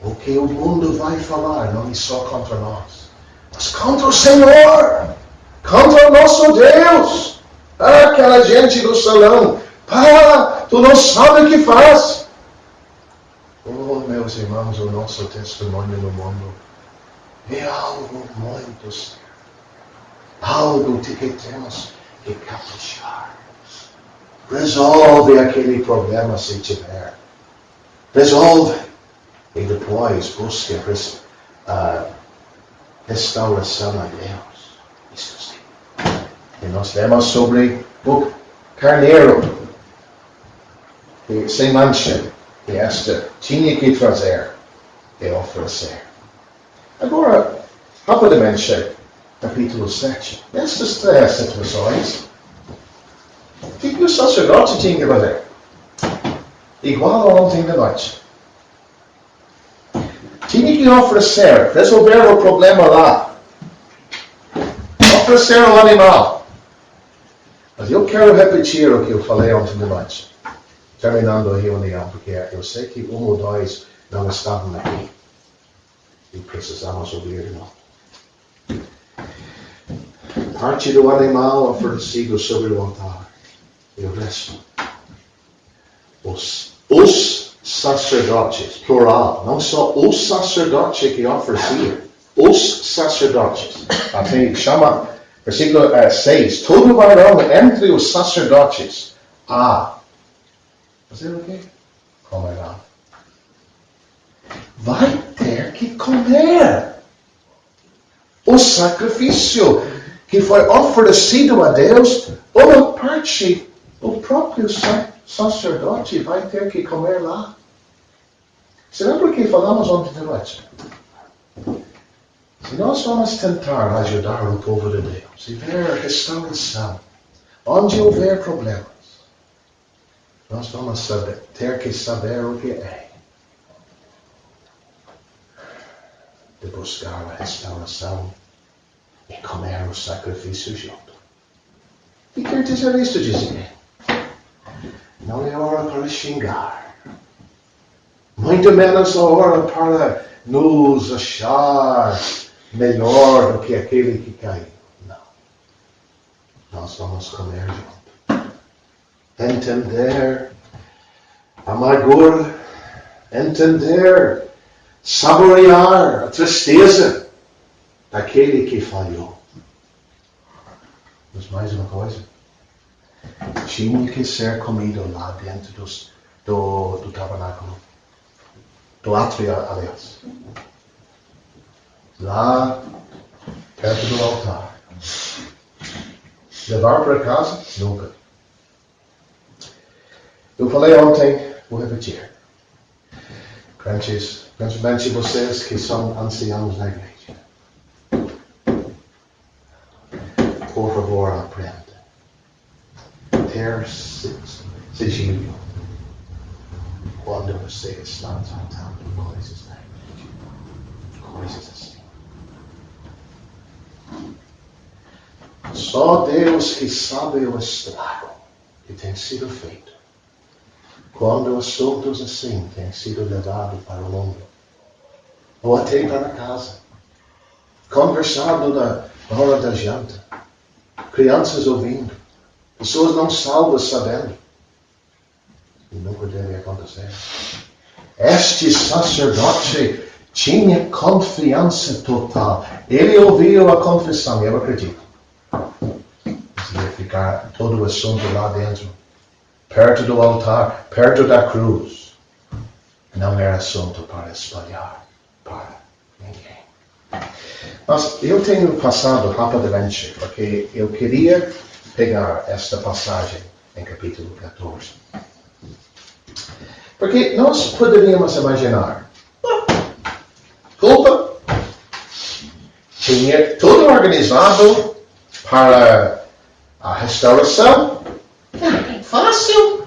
O que o mundo vai falar não é só contra nós, mas contra o Senhor, contra o nosso Deus. Aquela gente do salão, pá, tu não sabe o que faz. Oh, meus irmãos, o nosso testemunho no mundo é algo muito sério. Algo que temos que caprichar. Resolve aquele problema se tiver. Resolve. E depois busque restauração a Deus. Isso sim. E nós lemos sobre o carneiro sem mancha que esta tinha que trazer e oferecer. Agora, rapidamente, capítulo 7. Nestas três situações, o que o sacerdote tinha que fazer? Igual ao ontem da noite. Tinha que oferecer, resolver o problema lá. Oferecer o animal. Mas eu quero repetir o que eu falei ontem de noite. Terminando a reunião, porque eu sei que um ou dois não estavam aqui. E precisamos ouvir de novo. Parte do animal oferecido sobre o altar. E o resto. Os sacerdotes, plural, não só os sacerdotes que ofereciam, os sacerdotes. Até chama, versículo 6, todo varão entre os sacerdotes fazer o quê? Comerá. Vai ter que comer. O sacrifício que foi oferecido a Deus, uma parte, o próprio sacerdote vai ter que comer lá. Você lembra que falamos ontem de noite? Se nós vamos tentar ajudar o povo de Deus e ver restauração, onde houver problemas, nós vamos ter que saber o que é de buscar a restauração e comer o sacrifício junto. E quer dizer isto, dizer? Não é hora para xingar. Muito menos a hora para nos achar melhor do que aquele que caiu. Não. Nós vamos comer junto. Entender a amargura. Entender, saborear a tristeza daquele que falhou. Mas mais uma coisa. Tinha que ser comido lá dentro do tabernáculo. Do átrio, aliás. Lá, perto do altar. Levar para casa? Nunca. Eu falei ontem, vou repetir. Crentes, principalmente vocês que são anciãos na igreja. Por favor, aprenda. Ter sigilo quando você está tratando coisas na igreja. Coisas assim. Só Deus que sabe o estrago que tem sido feito quando assuntos assim têm sido levados para o mundo ou até para casa. Conversado na hora da janta. Crianças ouvindo. Pessoas não salvas sabendo. E nunca deve acontecer. Este sacerdote tinha confiança total. Ele ouviu a confissão, eu acredito. Mas ia ficar todo o assunto lá dentro. Perto do altar, perto da cruz. Não era assunto para espalhar para ninguém. Mas eu tenho passado rapidamente, porque eu queria pegar esta passagem em capítulo 14. Porque nós poderíamos imaginar, culpa, tinha tudo organizado para a restauração. Fácil.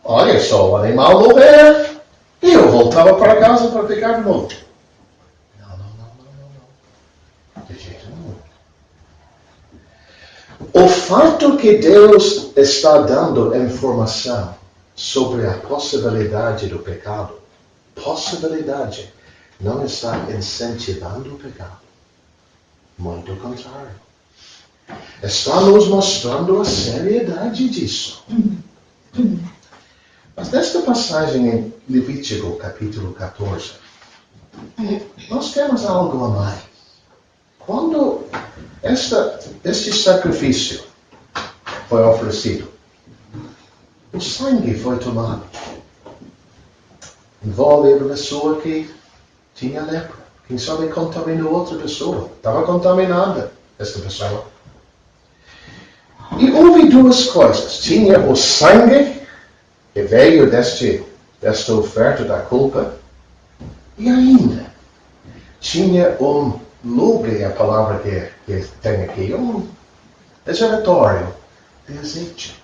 Olha só, o animal morrer, e eu voltava para casa para pegar de novo. Não. De jeito nenhum. O fato que Deus está dando informação sobre a possibilidade do pecado, possibilidade, não está incentivando o pecado. Muito ao contrário. Está nos mostrando a seriedade disso. Mas nesta passagem em Levítico, capítulo 14, nós temos algo a mais. Quando este sacrifício foi oferecido, o sangue foi tomado. Envolve a pessoa que tinha lepra. Quem sabe contaminou outra pessoa. Estava contaminada esta pessoa. E houve duas coisas. Tinha o sangue que veio desta oferta da culpa. E ainda tinha lubre, a palavra que tem aqui, reservatório de azeite.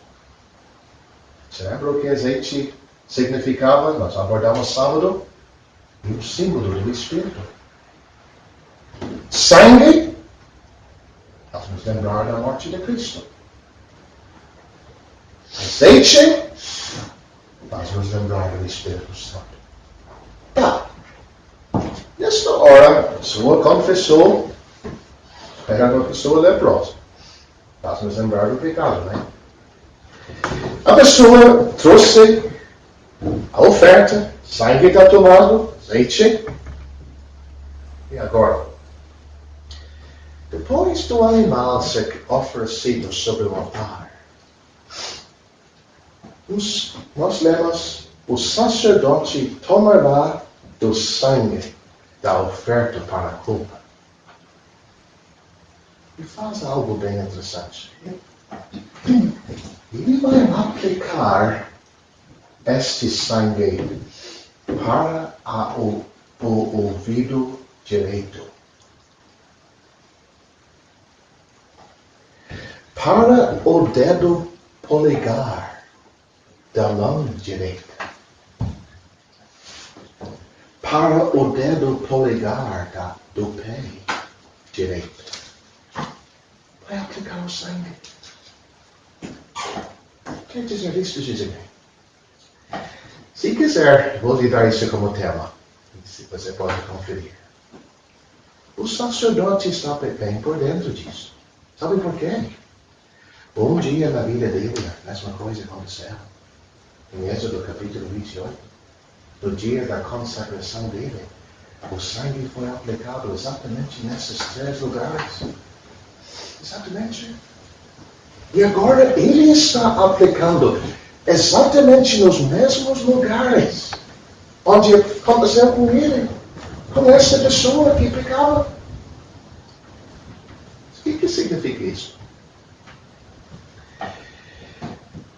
Você lembra o que azeite significava? Nós abordamos sábado. E o símbolo do Espírito. Sangue, nós nos lembrar da morte de Cristo. Azeite, nós nos lembrar do Espírito Santo. Tá. Nesta hora, a pessoa confessou, era uma pessoa leprosa. Nós nos lembrar do pecado, né? A pessoa trouxe a oferta, sangue está tomado, azeite. E agora? Depois do animal ser oferecido sobre o altar, nós lemos, o sacerdote tomará do sangue da oferta para a culpa. E faz algo bem interessante. Ele vai aplicar este sangue para o ouvido direito. Para o dedo polegar da mão direita. Para o dedo polegar do pé direito. Vai aplicar o sangue. Quer dizer isso, Gisele? Se quiser, vou lhe dar isso como tema. Você pode conferir. O sacerdote está bem por dentro disso. Sabe por quê? Um dia na vida dele, a mesma coisa aconteceu. Em Êxodo capítulo 28. No dia da consagração dele, o sangue foi aplicado exatamente nesses 3 lugares. Exatamente. E agora ele está aplicando exatamente nos mesmos lugares onde aconteceu com ele, com essa pessoa que pecava. O que significa isso?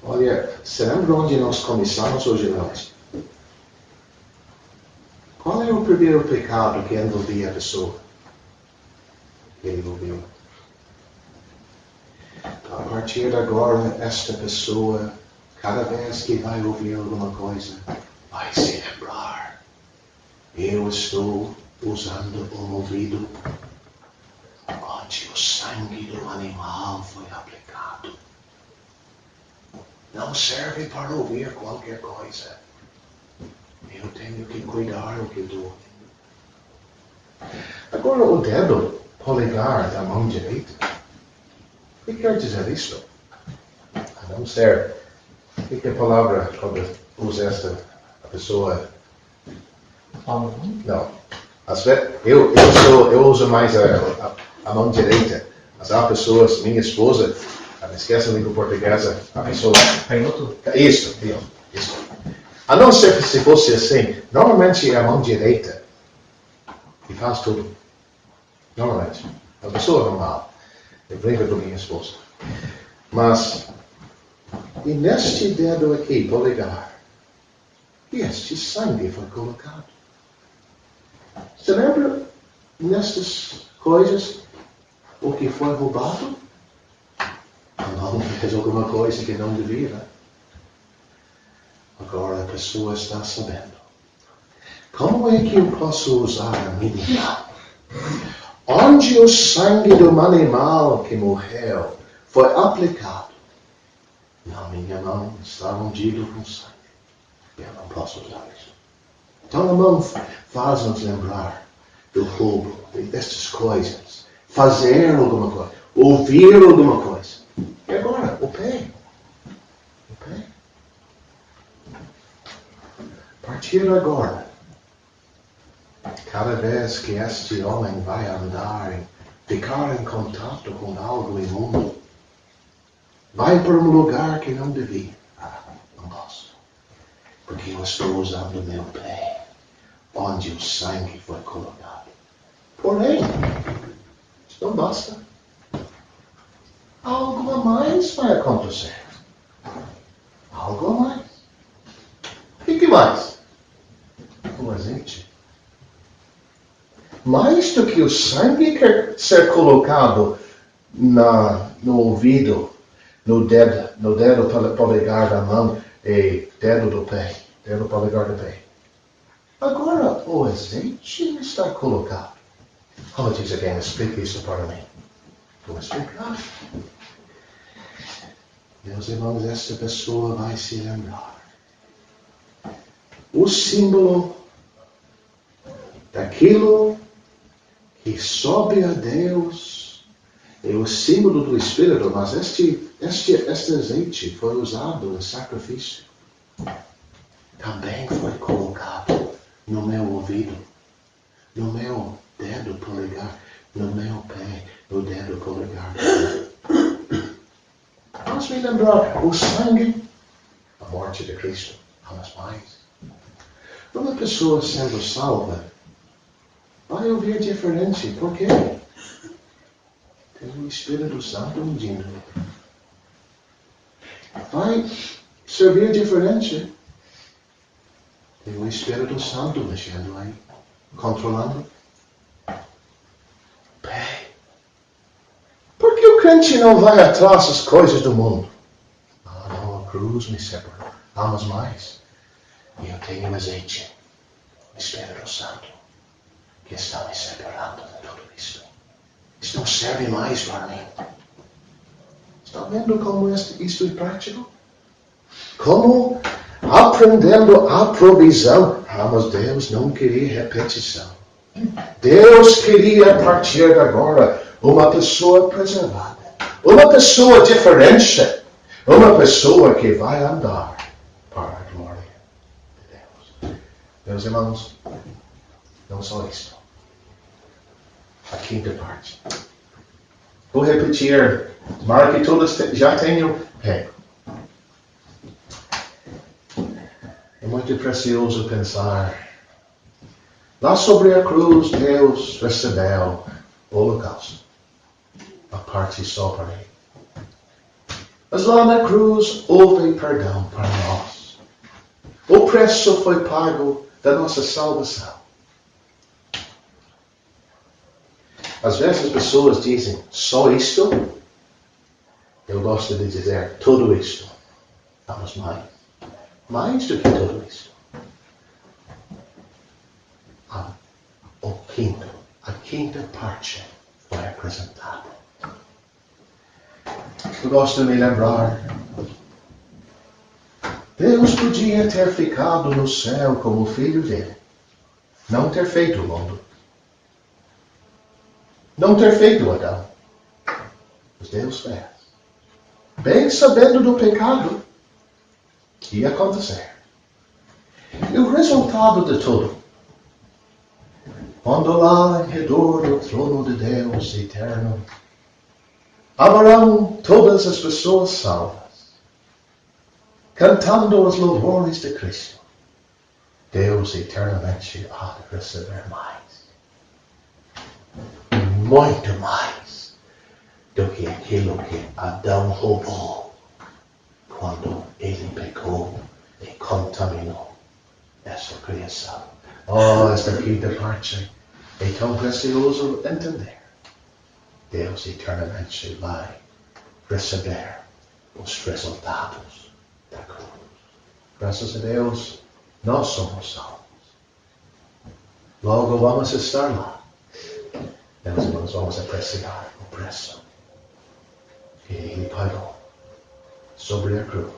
Olha, você lembra onde nós começamos hoje à noite? Qual é o primeiro pecado que envolvia a pessoa? Que ele ouviu. A partir de agora, esta pessoa, cada vez que vai ouvir alguma coisa, vai se lembrar. Eu estou usando o ouvido onde o sangue do animal foi aplicado. Não serve para ouvir qualquer coisa. Eu tenho que cuidar o que eu dou. Agora, o dedo polegar da mão direita. O que quer dizer isso? A não ser. O que é a palavra quando usa esta a pessoa? Não. Às vezes, eu uso mais a mão direita. Mas há pessoas, minha esposa, ela esquece a língua portuguesa, a pessoa. Isso. A não ser que se fosse assim, normalmente é a mão direita que faz tudo. Normalmente. A pessoa normal. Eu brinco com minha esposa. Mas, e neste dedo aqui, polegar, este sangue foi colocado. Você lembra nestas coisas o que foi roubado? Não fez alguma coisa que não devia, né? Agora a pessoa está sabendo. Como é que eu posso usar a minha mão? Onde o sangue do animal que morreu foi aplicado, na minha mão está ungido com sangue. Eu não posso usar isso. Então a mão faz-nos lembrar do roubo, destas coisas. Fazer alguma coisa. Ouvir alguma coisa. E agora, o pé. O pé. A partir de agora, cada vez que este homem vai andar e ficar em contato com algo imundo, vai para um lugar que não devia. Não posso. Porque eu estou usando o meu pé, onde o sangue foi colocado. Porém, isso não basta. Algo a mais vai acontecer. Algo a mais. O que mais? O azeite. Mais do que o sangue quer ser colocado no ouvido, no dedo polegar da mão e dedo do pé, dedo polegar do pé. Agora o azeite está colocado. Como diz alguém, explica isso para mim. Vou explicar. Meus irmãos, esta pessoa vai se lembrar. O símbolo daquilo que sobe a Deus é o símbolo do Espírito, mas este azeite foi usado em sacrifício. Também foi colocado no meu ouvido, no meu dedo polegar, no meu pé, no dedo polegar. Vamos me lembrar, o sangue, a morte de Cristo, vamos mais. Uma pessoa sendo salva vai ouvir diferente. Por quê? Tem o Espírito Santo ungindo. Vai servir diferente. Tem o Espírito Santo mexendo aí, controlando. Pé. Por que o crente não vai atrás das coisas do mundo? Não, a cruz me separou. Vamos mais. E eu tenho azeite, o Espírito Santo, que está me separando de tudo isso. Isso não serve mais para mim. Está vendo como isto é prático? Como aprendendo a provisão. Mas Deus não queria repetição. Deus queria, a partir de agora, uma pessoa preservada. Uma pessoa diferente. Uma pessoa que vai andar para a glória de Deus. Meus irmãos, não só isso. A quinta parte. Vou repetir. Marque todas, já tenho pego. É muito precioso pensar. Lá sobre a cruz, Deus recebeu o holocausto. A parte só para ele. Mas lá na cruz houve perdão para nós. O preço foi pago da nossa salvação. Às vezes as pessoas dizem, só isto? Eu gosto de dizer, tudo isto. Vamos mais. Mais do que tudo isso. A quinta parte foi apresentada. Eu gosto de me lembrar. Deus podia ter ficado no céu como filho dele. Não ter feito o mundo. Não ter feito Adão. Mas Deus fez. Bem sabendo do pecado que ia acontecer. E o resultado de tudo. Quando lá em redor do trono de Deus eterno haverão todas as pessoas salvas, cantando os louvores de Cristo. Deus eternamente há de receber mais. muito mais do que aquilo que Adão roubou quando ele pecou e contaminou esta criação. Esta quinta parte é tão precioso entender. Deus eternamente vai receber os resultados da cruz. Graças a Deus, nós somos salvos. Logo vamos estar lá. Meus irmãos, vamos apreciar o preço que Ele pagou sobre a cruz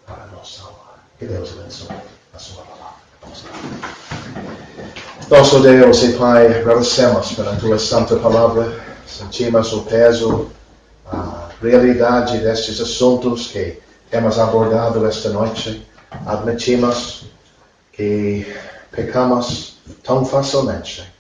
para nos salvar. Que Deus abençoe a sua palavra. Nosso Deus e Pai, agradecemos pela Tua santa palavra. Sentimos o peso, a realidade destes assuntos que temos abordado esta noite. Admitimos que pecamos tão facilmente.